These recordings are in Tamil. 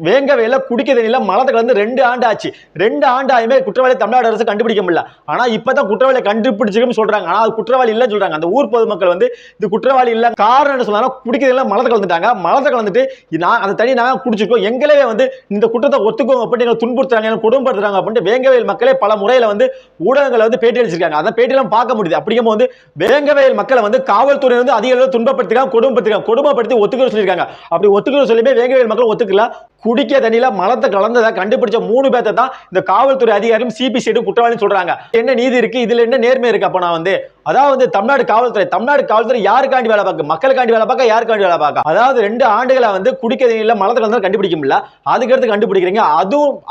வேங்கவேல குடிக்க தண்ணியில மலத்தை கலந்து 2 ஆண்டு ஆச்சு. 2 ஆண்டு ஆயுமே குற்றவாளி தமிழ்நாடு அரசு கண்டுபிடிக்க முடியல. ஆனா இப்பதான் குற்றவாளி கண்டுபிடிச்சிருக்குன்னு சொல்றாங்க. ஆனா அது குற்றவாளி இல்லைன்னு சொல்றாங்க. அந்த ஊர் பொதுமக்கள் வந்து இது குற்றவாளி இல்ல, காரணம் என்ன சொன்னாலும் குடிக்க தண்ணியில மலத்தை கலந்துட்டாங்க. மலத்தை கலந்துட்டு அந்த தண்ணி நாங்க குடிச்சிருக்கோம், எங்களே வந்து இந்த குற்றத்தை ஒத்துக்கோங்க அப்படின்னு துன்புறுத்துறாங்க, கொடுமைப்படுத்துறாங்க அப்படின்னு வேங்கவேல் மக்களே பல முறையில வந்து ஊடகங்களை வந்து பேட்டி அளிச்சிருக்காங்க. அந்த பேட்டியெல்லாம் பார்க்க முடியுது. அப்படிங்கும் போது வேங்கவேல் மக்களை வந்து காவல்துறை வந்து அதிக அளவு துன்பப்படுத்திருக்காங்க, கொடுமைப்படுத்தி ஒத்துக்கிற சொல்லியிருக்காங்க. அப்படி ஒத்துக்கிற சொல்லியுமே வேங்கவேல் மக்கள் ஒத்துக்கல. குடிக்க தண்ணியில மலத்தை கலந்ததை கண்டுபிடிச்ச 3 பேர்த்த தான் இந்த காவல்துறை அதிகாரியும் சிபிசிஐடி குற்றவாளின்னு சொல்றாங்க. என்ன நீதி இருக்கு இதுல, என்ன நேர்மை இருக்கு? அப்ப நான் வந்து அதாவது தமிழ்நாடு காவல்துறை யாருக்காண்டி வேலை பார்க்க? மக்களுக்காண்டி வேலை பார்க்க, யாருக்காண்டி வேலை பார்க்க? அதாவது 2 ஆண்டுகளா வந்து குடிக்க தண்ணியில மலத்தை கலந்ததை கண்டுபிடிக்க முடியல, அதுக்கடுத்து கண்டுபிடிக்கிறீங்க.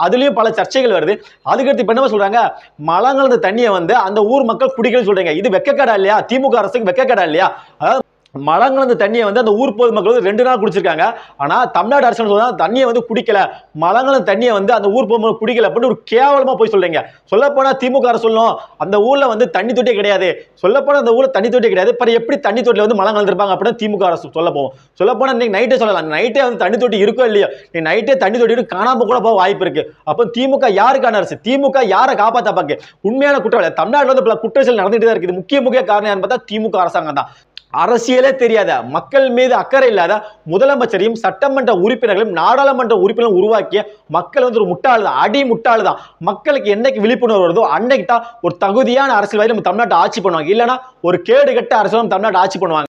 அதுலயும் பல சர்ச்சைகள் வருது. அதுக்கடுத்து இப்ப என்ன சொல்றாங்க, மலம் கலந்த தண்ணியை வந்து அந்த ஊர் மக்கள் குடிக்கணும்னு சொல்றீங்க. இது வெக்கக்கேடா இல்லையா? திமுக அரசுக்கு வெக்கக்கேடா இல்லையா? அதாவது மலம் கலந்த தண்ணியை வந்து அந்த ஊர் பொதுமக்கள் வந்து 2 நாள் குடிச்சிருக்காங்க. ஆனா தமிழ்நாடு அரசு சொல்றா தண்ணியை வந்து குடிக்கல, மலம் கலந்த தண்ணியை வந்து அந்த ஊர் பொதுமக்கள் குடிக்கல அப்படின்னு ஒரு கேவலமா போய் சொல்றீங்க. சொல்ல போனா திமுக அரசு சொல்லணும் அந்த ஊர்ல வந்து தண்ணி தொட்டியே கிடையாது, சொல்ல போனா அந்த ஊர்ல தண்ணி தொட்டியே கிடையாது, அப்புறம் எப்படி தண்ணி தொட்டில வந்து மலம் கலந்துருப்பாங்க அப்படின்னு திமுக அரசு சொல்ல போவோம். சொல்ல போனா இன்னைக்கு நைட்டே சொல்லலாம், நைட்டே வந்து தண்ணி தொட்டி இருக்கோ இல்லையோ, நீ நைட்டே தண்ணி தொட்டி காணாம கூட போக வாய்ப்பு இருக்கு. அப்ப திமுக யாருக்கான அரசு? திமுக யாரை காப்பாத்த பாக்கு? உண்மையான குற்றவாளி தமிழ்நாட்டில் வந்து பல குற்றச்செயல் நடந்துட்டு தான் இருக்குது. முக்கிய காரணம் யாருன்னு பார்த்தா திமுக அரசாங்கம் தான். அரசியலே தெரியாத, மக்கள் மீது அக்கறை இல்லாத முதலமைச்சரையும் சட்டமன்ற உறுப்பினர்களையும் நாடாளுமன்ற உறுப்பினர்களும் உருவாக்கிய மக்கள் வந்து ஒரு முட்டாள் தான், அடி முட்டாள் தான். மக்களுக்கு என்னைக்கு விழிப்புணர்வு வருதோ அன்னைக்கு தான் ஒரு தகுதியான அரசியல்வாதி நம்ம தமிழ்நாட்டை ஆட்சி பண்ணுவாங்க. இல்லைன்னா ஒரு கேடு கட்ட அரசியல் தமிழ்நாட்டை ஆட்சி பண்ணுவாங்க.